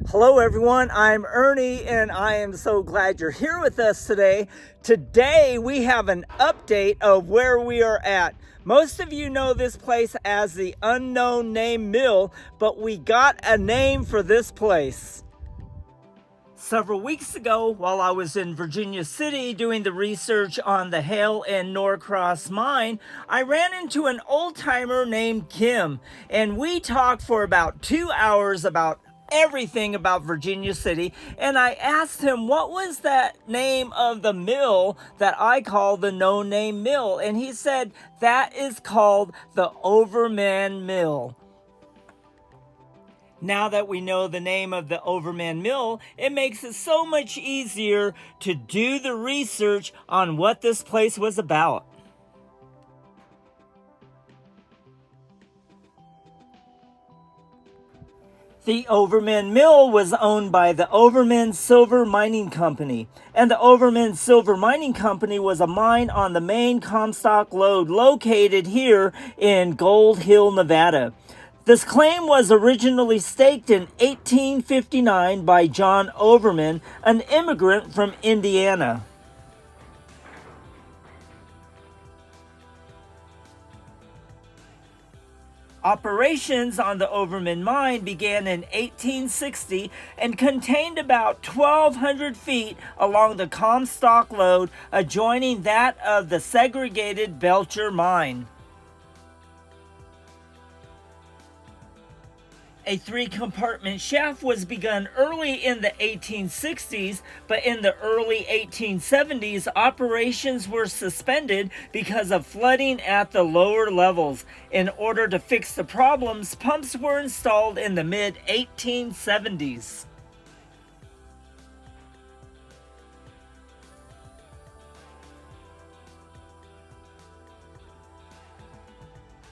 Hello everyone, I'm Ernie and I am so glad you're here with us today. Today we have an update of where we are at. Most of you know this place as the Unknown Name Mill, but we got a name for this place. Several weeks ago, while I was in Virginia City doing the research on the Hale and Norcross mine, I ran into an old-timer named Kim, and we talked for about 2 hours about everything about Virginia City, and I asked him what was that name of the mill that I call the No Name Mill, and he said that is called the Overman Mill. Now that we know the name of the Overman Mill, it makes it so much easier to do the research on what this place was about. The Overman Mill was owned by the Overman Silver Mining Company, and the Overman Silver Mining Company was a mine on the main Comstock Lode located here in Gold Hill, Nevada. This claim was originally staked in 1859 by John Overman, an immigrant from Indiana. Operations on the Overman mine began in 1860 and contained about 1,200 feet along the Comstock Lode adjoining that of the segregated Belcher mine. A 3-compartment shaft was begun early in the 1860s, but in the early 1870s, operations were suspended because of flooding at the lower levels. In order to fix the problems, pumps were installed in the mid-1870s.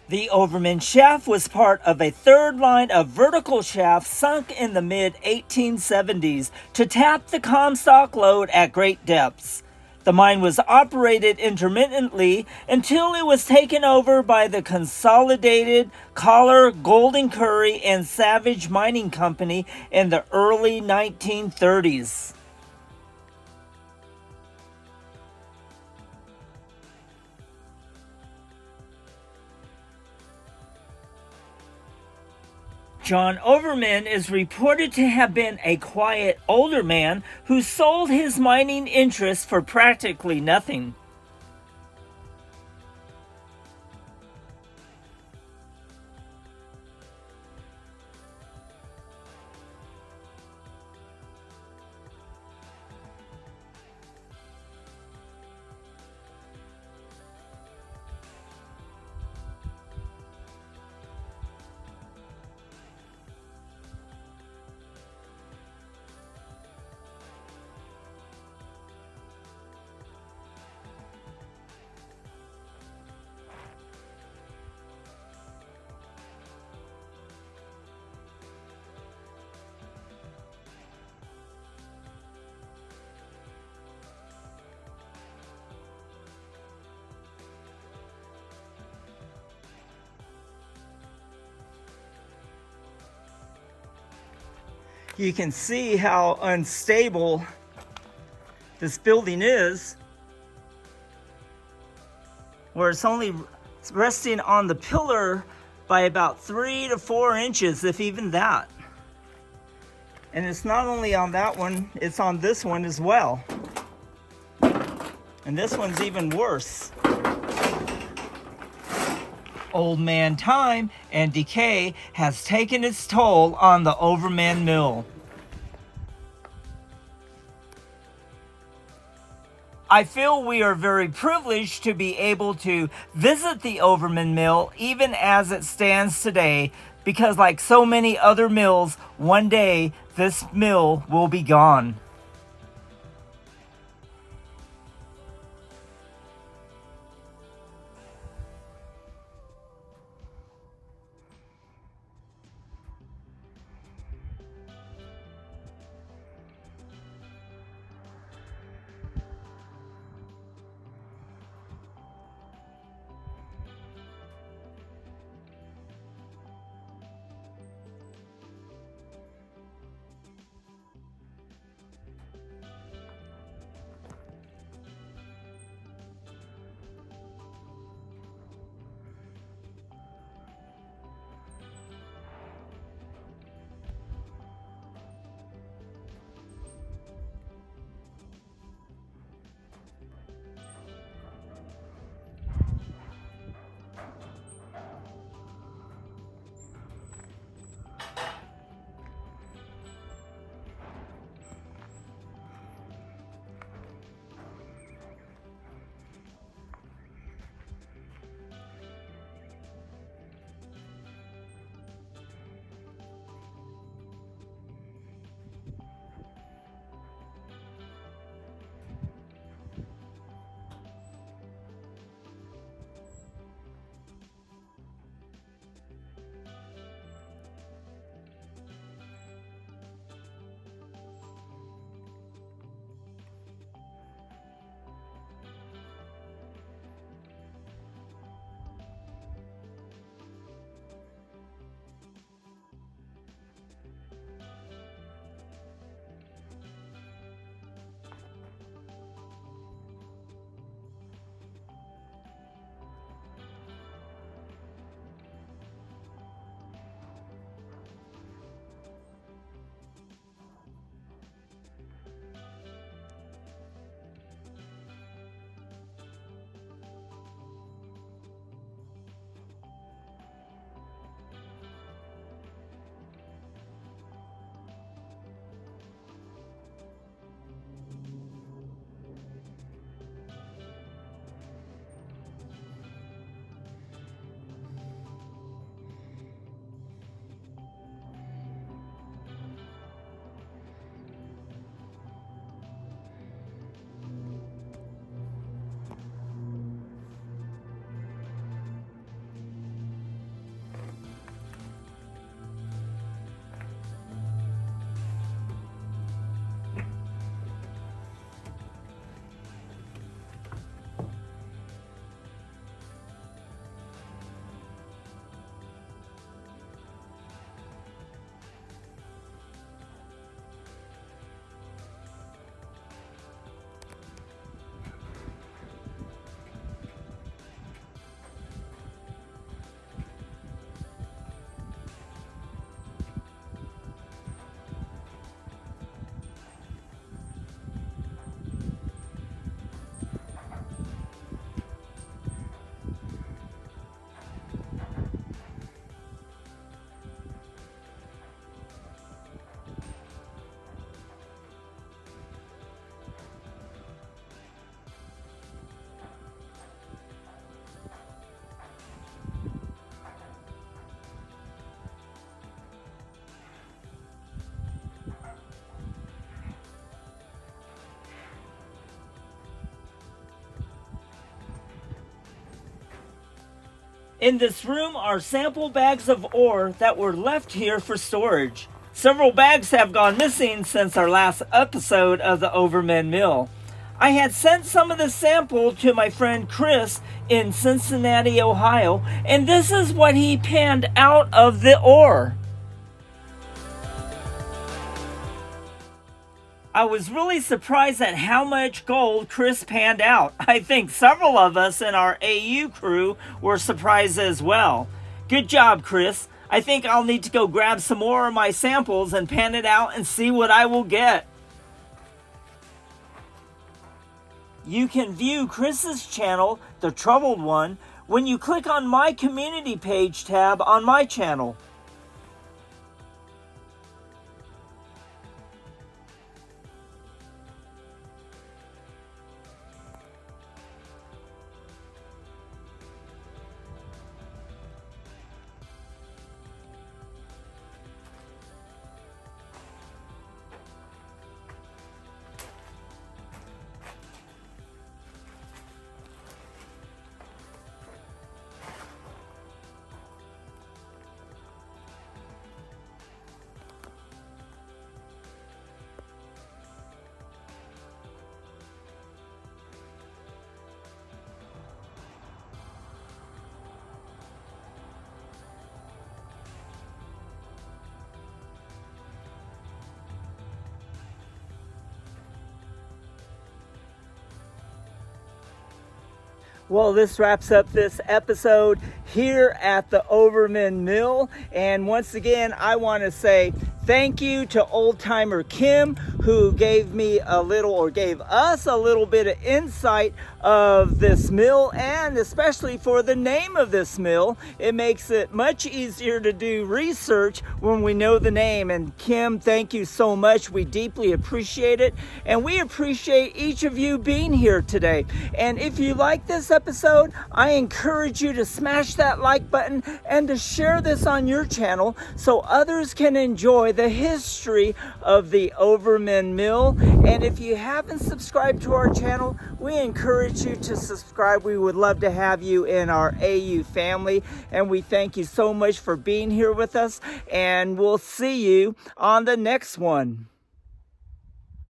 The Overman shaft was part of a third line of vertical shafts sunk in the mid-1870s to tap the Comstock Lode at great depths. The mine was operated intermittently until it was taken over by the Consolidated, Collar, Golden Curry, and Savage Mining Company in the early 1930s. John Overman is reported to have been a quiet older man who sold his mining interests for practically nothing. You can see how unstable this building is, where it's only resting on the pillar by about 3 to 4 inches, if even that. And it's not only on that one, it's on this one as well. And this one's even worse. Old man time and decay has taken its toll on the Overman Mill. I feel we are very privileged to be able to visit the Overman Mill even as it stands today, because like so many other mills, one day this mill will be gone. In this room are sample bags of ore that were left here for storage. Several bags have gone missing since our last episode of the Overman mill. I had sent some of the sample to my friend Chris in Cincinnati, Ohio, and this is what he panned out of the ore. I was really surprised at how much gold Chris panned out. I think several of us in our AU crew were surprised as well. Good job, Chris. I think I'll need to go grab some more of my samples and pan it out and see what I will get. You can view Chris's channel, The Troubled One, when you click on my community page tab on my channel. Well, this wraps up this episode here at the Overman Mill. And once again, I want to say thank you to Old Timer Kim, who gave me gave us a little bit of insight of this mill, and especially for the name of this mill. It makes it much easier to do research when we know the name. And Kim, thank you so much. We deeply appreciate it, and we appreciate each of you being here today. And if you like this episode, I encourage you to smash that like button and to share this on your channel so others can enjoy the history of the Overman mill. And if you haven't subscribed to our channel, we encourage you to subscribe. We would love to have you in our AU family, and we thank you so much for being here with us, and we'll see you on the next one.